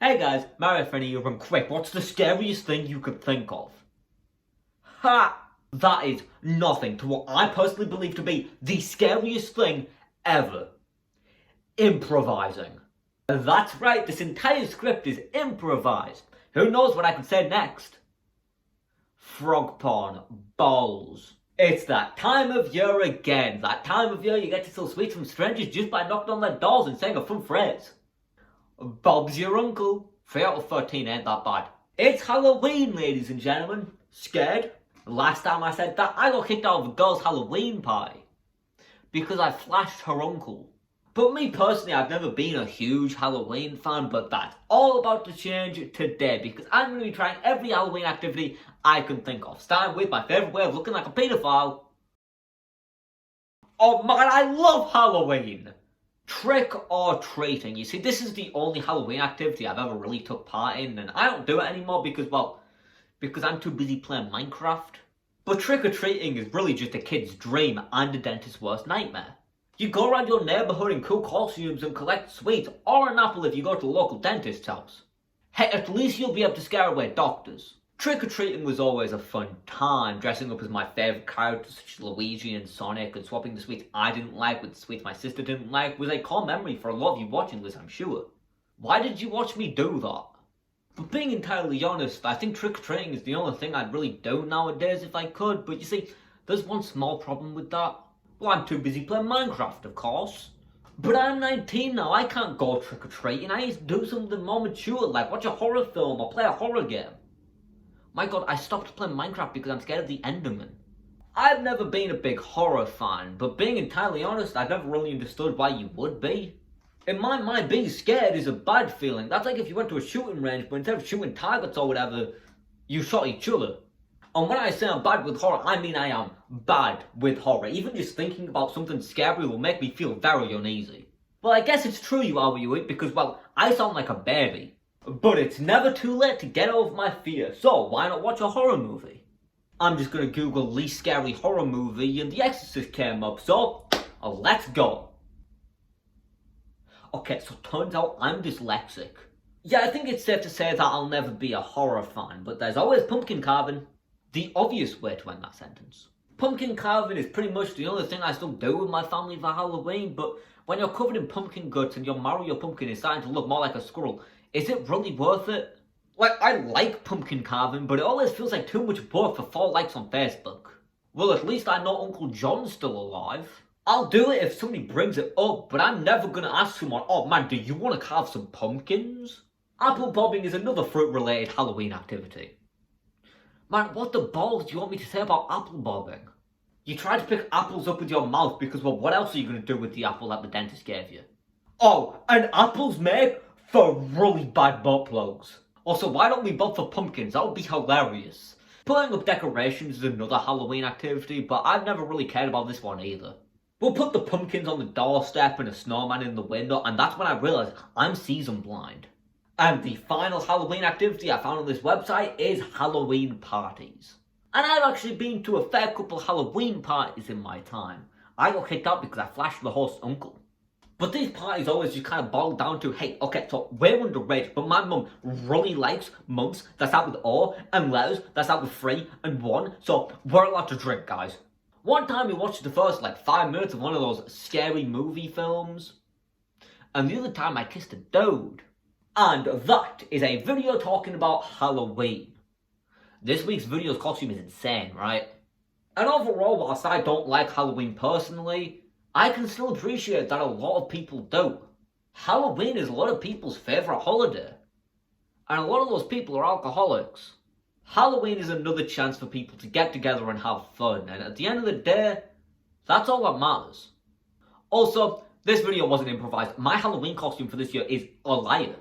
Hey guys, Mario Finney here from Quick. What's the scariest thing you could think of? Ha! That is nothing to what I personally believe to be the scariest thing ever. Improvising. That's right, this entire script is improvised. Who knows what I could say next? Frog porn. Balls. It's that time of year again. That time of year you get to steal sweets from strangers just by knocking on their doors and saying a fun phrase. Bob's your uncle. 3 out of 13 ain't that bad. It's Halloween, ladies and gentlemen. Scared? Last time I said that, I got kicked out of a girl's Halloween party because I flashed her uncle. But me personally, I've never been a huge Halloween fan, but that's all about to change today because I'm going to be trying every Halloween activity I can think of. Starting with my favourite way of looking like a paedophile. Oh man, I love Halloween! Trick or treating. You see, this is the only Halloween activity I've ever really took part in, and I don't do it anymore because I'm too busy playing Minecraft. But trick or treating is really just a kid's dream and a dentist's worst nightmare. You go around your neighbourhood in cool costumes and collect sweets, or an apple if you go to a local dentist's house. Hey, at least you'll be able to scare away doctors. Trick or treating was always a fun time, dressing up as my favourite characters such as Luigi and Sonic, and swapping the sweets I didn't like with the sweets my sister didn't like was a core memory for a lot of you watching this, I'm sure. Why did you watch me do that? But being entirely honest, I think trick or treating is the only thing I'd really do nowadays if I could, but you see, there's one small problem with that. Well, I'm too busy playing Minecraft, of course. But I'm 19 now, I can't go trick or treating. I need to do something more mature, like watch a horror film or play a horror game. My god, I stopped playing Minecraft because I'm scared of the Enderman. I've never been a big horror fan, but being entirely honest, I've never really understood why you would be. In my mind, being scared is a bad feeling. That's like if you went to a shooting range, but instead of shooting targets or whatever, you shot each other. And when I say I'm bad with horror, I mean I am bad with horror. Even just thinking about something scary will make me feel very uneasy. Well, I guess it's true you are what you eat because, well, I sound like a baby. But it's never too late to get over my fear, so why not watch a horror movie? I'm just gonna Google least scary horror movie and The Exorcist came up, so let's go. Okay, so turns out I'm dyslexic. Yeah, I think it's safe to say that I'll never be a horror fan, but there's always pumpkin carving. The obvious way to end that sentence. Pumpkin carving is pretty much the only thing I still do with my family for Halloween, but when you're covered in pumpkin guts and your Mario pumpkin is starting to look more like a squirrel, is it really worth it? Like, I like pumpkin carving, but it always feels like too much work for 4 likes on Facebook. Well, at least I know Uncle John's still alive. I'll do it if somebody brings it up, but I'm never gonna ask someone, oh man, do you want to carve some pumpkins? Apple bobbing is another fruit-related Halloween activity. Man, what the balls do you want me to say about apple bobbing? You try to pick apples up with your mouth because, well, what else are you gonna do with the apple that the dentist gave you? Oh, and apples make for really bad butt plugs. Also, why don't we bob for pumpkins? That would be hilarious. Putting up decorations is another Halloween activity, but I've never really cared about this one either. We'll put the pumpkins on the doorstep and a snowman in the window, and that's when I realised I'm season blind. And the final Halloween activity I found on this website is Halloween parties. And I've actually been to a fair couple Halloween parties in my time. I got kicked out because I flashed the host's uncle. But these parties always just kind of boil down to, hey, okay, so we're underage, but my mum really likes months that start with O and letters that start with 3 and 1, so we're allowed to drink, guys. One time we watched the first, 5 minutes of one of those scary movie films, and the other time I kissed a dude. And that is a video talking about Halloween. This week's video's costume is insane, right? And overall, whilst I don't like Halloween personally, I can still appreciate that a lot of people do. Halloween is a lot of people's favourite holiday. And a lot of those people are alcoholics. Halloween is another chance for people to get together and have fun. And at the end of the day, that's all that matters. Also, this video wasn't improvised. My Halloween costume for this year is a liar.